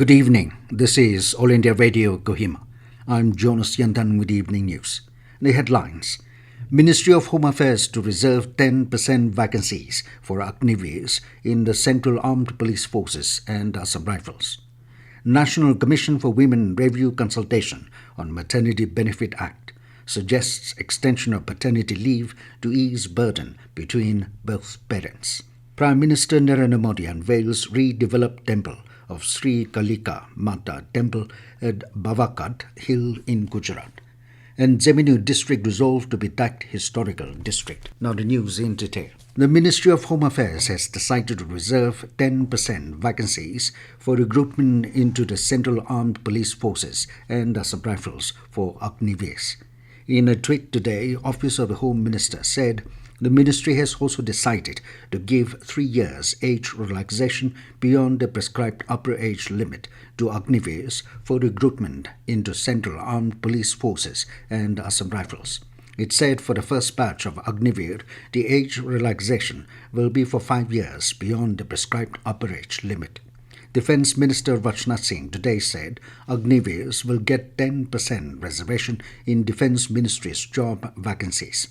Good evening. This is All India Radio Kohima. I'm Jonas Yantan with Evening News. The headlines. Ministry of Home Affairs to reserve 10% vacancies for Agniveers in the Central Armed Police Forces and Assam Rifles. National Commission for Women Review Consultation on Maternity Benefit Act suggests extension of paternity leave to ease burden between both parents. Prime Minister Narendra Modi unveils redeveloped temple of Shree Kalika Mata temple at Pavagadh Hill in Gujarat. And Tseminyu district resolved to be tagged historical district. Now the news in detail. The Ministry of Home Affairs has decided to reserve 10% vacancies for recruitment into the Central Armed Police Forces and Assam Rifles for Agniveers. In a tweet today, Office of the Home Minister said the ministry has also decided to give 3 years age relaxation beyond the prescribed upper age limit to Agniveers for recruitment into Central Armed Police Forces and Assam Rifles. It said for the first batch of Agniveer, the age relaxation will be for 5 years beyond the prescribed upper age limit. Defence Minister Rajnath Singh today said Agniveers will get 10% reservation in Defence Ministry's job vacancies.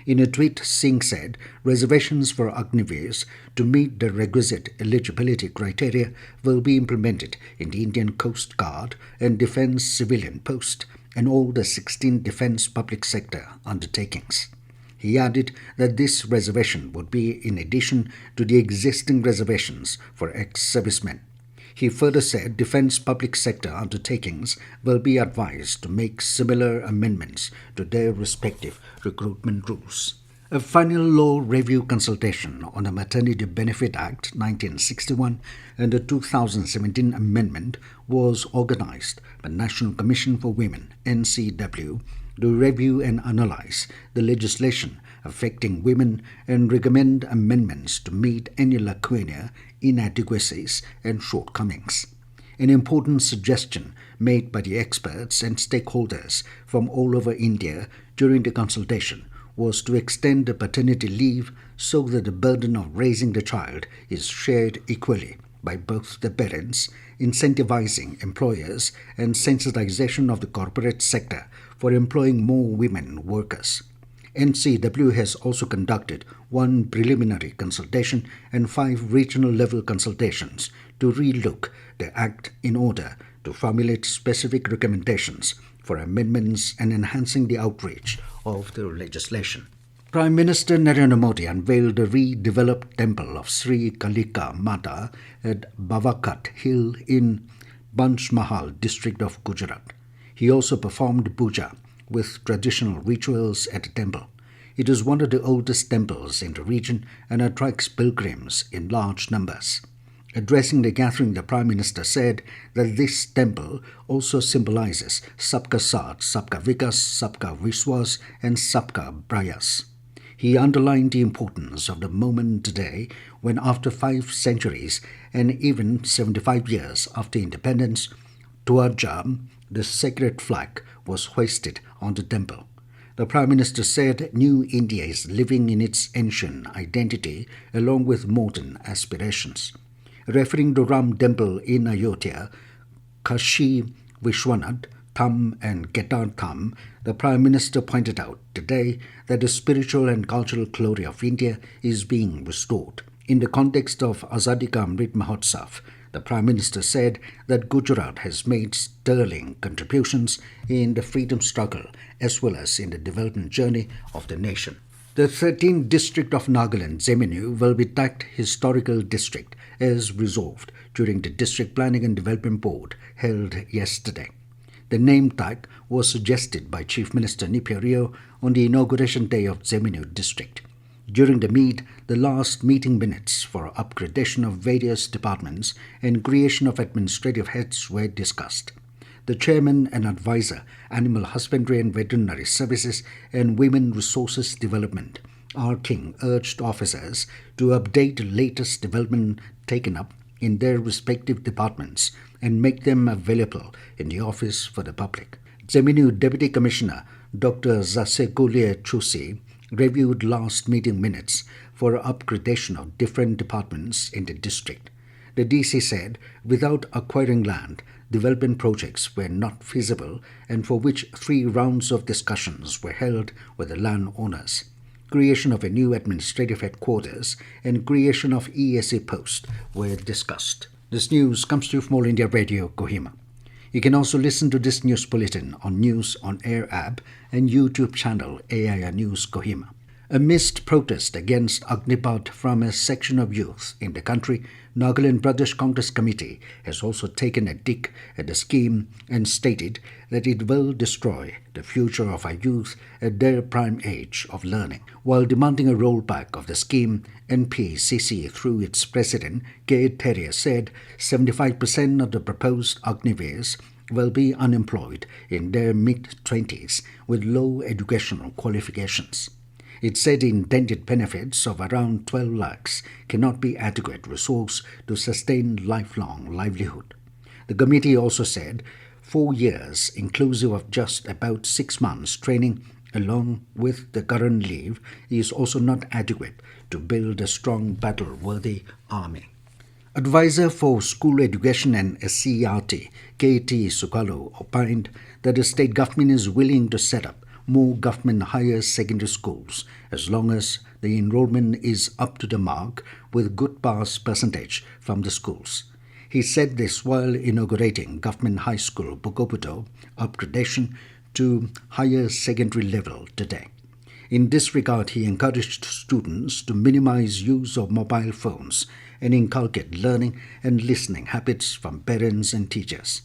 In a tweet, Singh said reservations for Agniveers to meet the requisite eligibility criteria will be implemented in the Indian Coast Guard and Defence Civilian Post and all the 16 defence public sector undertakings. He added that this reservation would be in addition to the existing reservations for ex-servicemen. He further said defence public sector undertakings will be advised to make similar amendments to their respective recruitment rules. A final law review consultation on the Maternity Benefit Act 1961 and the 2017 amendment was organised by National Commission for Women (NCW) to review and analyse the legislation affecting women and recommend amendments to meet any lacuna, inadequacies and shortcomings. An important suggestion made by the experts and stakeholders from all over India during the consultation was to extend the paternity leave so that the burden of raising the child is shared equally by both the parents, incentivizing employers and sensitization of the corporate sector for employing more women workers. NCW has also conducted 1 preliminary consultation and 5 regional-level consultations to relook the Act in order to formulate specific recommendations for amendments and enhancing the outreach of the legislation. Prime Minister Narendra Modi unveiled the redeveloped temple of Shree Kalika Mata at Pavagadh Hill in Panchmahal district of Gujarat. He also performed puja with traditional rituals at the temple. It is one of the oldest temples in the region and attracts pilgrims in large numbers. Addressing the gathering, the Prime Minister said that this temple also symbolizes Sabka Saath, Sabka Vikas, Sabka Vishwas and Sabka Prayas. He underlined the importance of the moment today when after 5 centuries and even 75 years after independence, Dwarja, the sacred flag, was hoisted on the temple. The Prime Minister said New India is living in its ancient identity along with modern aspirations. Referring to Ram Temple in Ayodhya, Kashi Vishwanath Tham and Ketar Tham, the Prime Minister pointed out today that the spiritual and cultural glory of India is being restored. In the context of Azadi Ka Amrit Mahotsav, the Prime Minister said that Gujarat has made sterling contributions in the freedom struggle as well as in the development journey of the nation. The 13th district of Nagaland, Tseminyu, will be tagged historical district as resolved during the District Planning and Development Board held yesterday. The name tag was suggested by Chief Minister Nipia Rio on the inauguration day of Tseminyu district. During the meet, the last meeting minutes for upgradation of various departments and creation of administrative heads were discussed. The chairman and advisor, Animal Husbandry and Veterinary Services and Women Resources Development, R. King, urged officers to update the latest development taken up in their respective departments and make them available in the office for the public. Tseminyu Deputy Commissioner Dr. Zasekulia Chusi reviewed last meeting minutes for upgradation of different departments in the district. The DC said without acquiring land, development projects were not feasible and for which 3 rounds of discussions were held with the landowners. Creation of a new administrative headquarters and creation of ESA post were discussed. This news comes to you from All India Radio, Kohima. You can also listen to this news bulletin on News on Air app and YouTube channel AIR News Kohima. Amidst protest against Agniveers from a section of youth in the country, Nagaland Pradesh Congress Committee has also taken a dig at the scheme and stated that it will destroy the future of our youth at their prime age of learning. While demanding a rollback of the scheme, NPCC through its president, K. Terrier, said 75% of the proposed Agniveers will be unemployed in their mid-20s with low educational qualifications. It said the intended benefits of around 12 lakhs cannot be adequate resource to sustain lifelong livelihood. The committee also said 4 years, inclusive of just about 6 months training along with the current leave, is also not adequate to build a strong battle-worthy army. Advisor for School Education and SCRT, K.T. Sukalo, opined that the state government is willing to set up more government higher secondary schools as long as the enrollment is up to the mark with good pass percentage from the schools. He said this while inaugurating Government High School Bukoputo upgradation to higher secondary level today. In this regard, he encouraged students to minimize use of mobile phones and inculcate learning and listening habits from parents and teachers.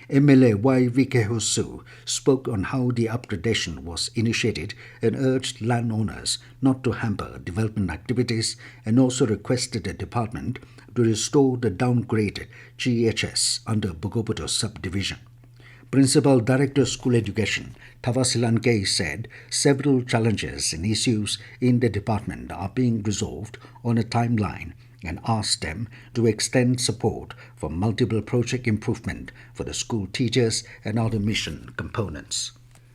MLA Y. Vikehosu spoke on how the upgradation was initiated and urged landowners not to hamper development activities and also requested the department to restore the downgraded GHS under Bukoputo subdivision. Principal Director School Education Tavasilanke said several challenges and issues in the department are being resolved on a timeline and asked them to extend support for multiple project improvement for the school teachers and other mission components.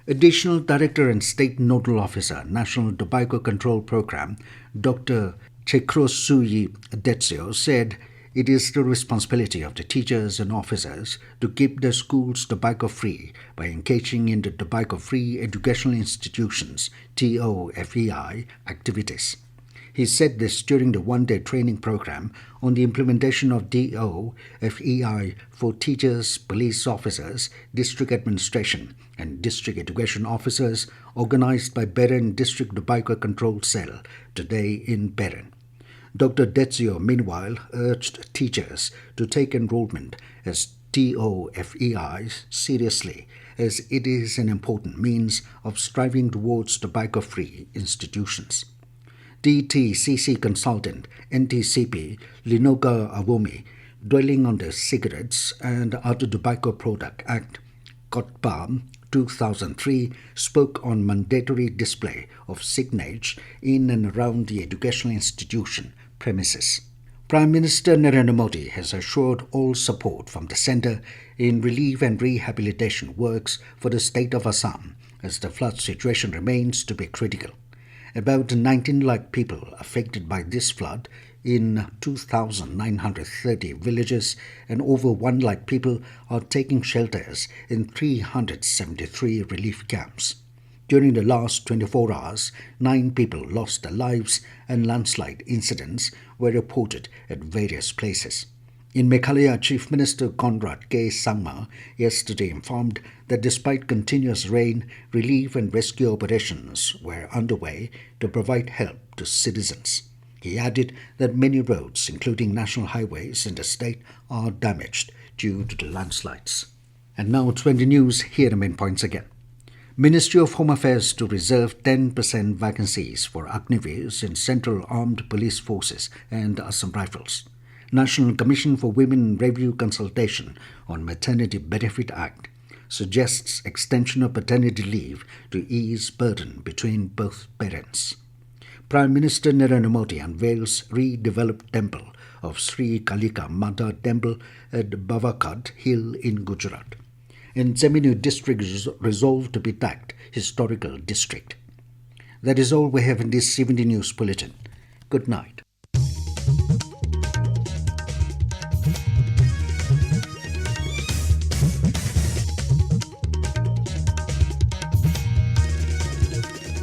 Additional Director and State Nodal Officer, National Tobacco Control Program, Dr. Chekrosuyi Detsio, said it is the responsibility of the teachers and officers to keep their schools tobacco-free by engaging in the tobacco-free educational institutions (TOFEI) activities. He said this during the one-day training program on the implementation of TOFEI for teachers, police officers, district administration, and district education officers organized by Beren District Tobacco Control Cell today in Beren. Dr. Detsio, meanwhile, urged teachers to take enrollment as TOFEI seriously, as it is an important means of striving towards tobacco-free institutions. DTCC consultant NTCP Linoga Awomi, dwelling on the Cigarettes and Other Tobacco Product Act, COTPA 2003, spoke on mandatory display of signage in and around the educational institution premises. Prime Minister Narendra Modi has assured all support from the centre in relief and rehabilitation works for the state of Assam as the flood situation remains to be critical. About 19 lakh people affected by this flood in 2,930 villages and over 1 lakh people are taking shelters in 373 relief camps. During the last 24 hours, 9 people lost their lives and landslide incidents were reported at various places. In Meghalaya, Chief Minister Conrad K. Sangma yesterday informed that despite continuous rain, relief and rescue operations were underway to provide help to citizens. He added that many roads, including national highways in the state, are damaged due to the landslides. And now 20 news, here are the main points again. Ministry of Home Affairs to reserve 10% vacancies for Agniveers in Central Armed Police Forces and Assam Rifles. National Commission for Women Review Consultation on Maternity Benefit Act suggests extension of paternity leave to ease burden between both parents. Prime Minister Narendra Modi unveils redeveloped temple of Shree Kalika Mata temple at Pavagadh Hill in Gujarat. And Tseminyu district is resolved to be tagged historical district. That is all we have in this 70 News Bulletin. Good night.